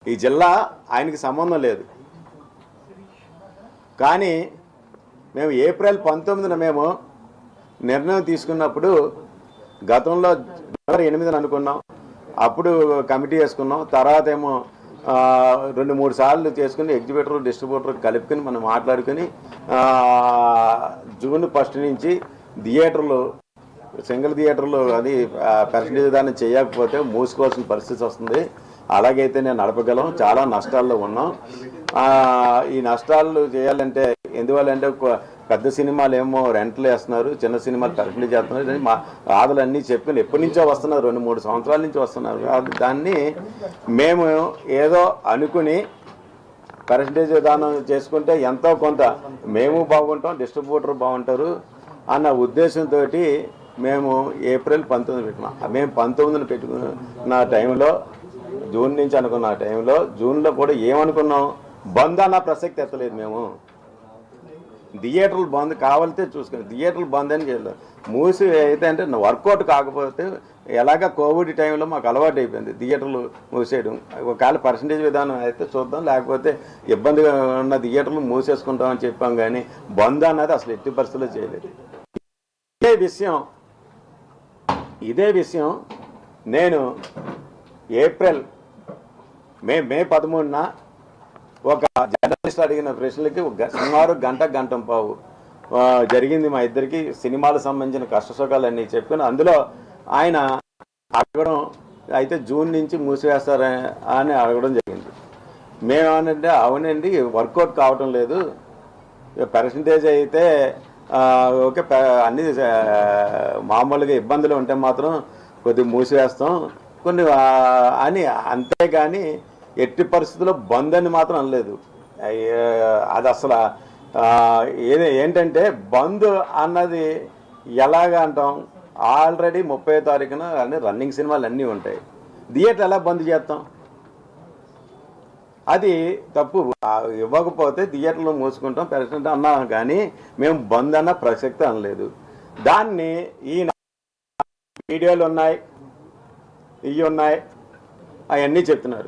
ఈ జిల్లా ఆయనకి సంబంధం లేదు. కానీ మేము ఏప్రిల్ 19న మేము నిర్ణయం తీసుకున్నప్పుడు గతంలో జనవరి 8న అనుకున్నాం. అప్పుడు కమిటీ వేసుకున్నాం. తర్వాత ఏమో 2-3 సార్లు చేసుకుని ఎగ్జిబిటర్ డిస్ట్రిబ్యూటర్ కలుపుకొని మనం మాట్లాడుకుని జూన్ 1 నుంచి థియేటర్లు సింగిల్ థియేటర్లు అది పర్సంటేజ్ విధానం చేయకపోతే మూసుకోవాల్సిన పరిస్థితి వస్తుంది. అలాగైతే నేను నడపగలం. చాలా నష్టాల్లో ఉన్నాం. ఈ నష్టాలు చేయాలంటే ఎందువల్లంటే పెద్ద సినిమాలు ఏమో రెంట్లు వేస్తున్నారు, చిన్న సినిమాలు పర్సంటేజ్ చేస్తున్నారు. మా ఆదలన్నీ చెప్పుకుని ఎప్పటి నుంచో వస్తున్నారు, 2-3 సంవత్సరాల నుంచి వస్తున్నారు. దాన్ని మేము ఏదో అనుకుని పర్సంటేజ్ విధానం చేసుకుంటే ఎంతో కొంత మేము బాగుంటాం, డిస్ట్రిబ్యూటర్ బాగుంటారు అన్న ఉద్దేశంతో మేము ఏప్రిల్ 19 పెట్టుకున్నాం. మేము 19న పెట్టుకున్న టైంలో జూన్ నుంచి అనుకున్న టైంలో జూన్లో కూడా ఏమనుకున్నాం, బంద్ అన్న ప్రసక్తి ఎత్తలేదు. మేము థియేటర్లు బంద్ కావాలితే చూసుకుని థియేటర్లు బంద్ అని చేయలేదు. మూసి అయితే అంటే వర్కౌట్ కాకపోతే ఎలాగ కోవిడ్ టైంలో మాకు అలవాటు అయిపోయింది థియేటర్లు మూసేయడం. ఒకవేళ పర్సంటేజ్ విధానం అయితే చూద్దాం, లేకపోతే ఇబ్బందిగా ఉన్న థియేటర్లు మూసేసుకుంటామని చెప్పాం. కానీ బంద్ అన్నది అసలు ఎట్టి పరిస్థితుల్లో చేయలేదు. ఇదే విషయం నేను ఏప్రిల్ మే 13న ఒక జర్నలిస్ట్ అడిగిన ప్రశ్నలకి సుమారు గంట పావు జరిగింది. మా ఇద్దరికి సినిమాలకు సంబంధించిన కష్టసుఖాలన్నీ చెప్పుకుని అందులో ఆయన అడగడం అయితే జూన్ నుంచి మూసివేస్తారా అని అడగడం జరిగింది. మేమేమనంటే అవునండి వర్కౌట్ కావటం లేదు, పర్సంటేజ్ అయితే ఓకే అన్ని మామూలుగా ఇబ్బందులు ఉంటే మాత్రం కొద్దిగా మూసివేస్తాం కొన్ని అని, అంతేగాని ఎట్టి పరిస్థితుల్లో బంద్ అని మాత్రం అనలేదు. అది అసలు ఏంటంటే బంద్ అన్నది ఎలాగ అంటాం, ఆల్రెడీ 30వ తారీఖున అన్ని రన్నింగ్ సినిమాలు అన్నీ ఉంటాయి. థియేటర్ ఎలా బంద్ చేస్తాం? అది తప్పు. ఇవ్వకపోతే థియేటర్లో మూసుకుంటాం పెర్సెంట్ అన్నాం, కానీ మేము బంద్ అన్న ప్రసక్తి అనలేదు. దాన్ని ఈ వీడియోలు ఉన్నాయి, ఇవి ఉన్నాయి, అవన్నీ చెప్తున్నారు.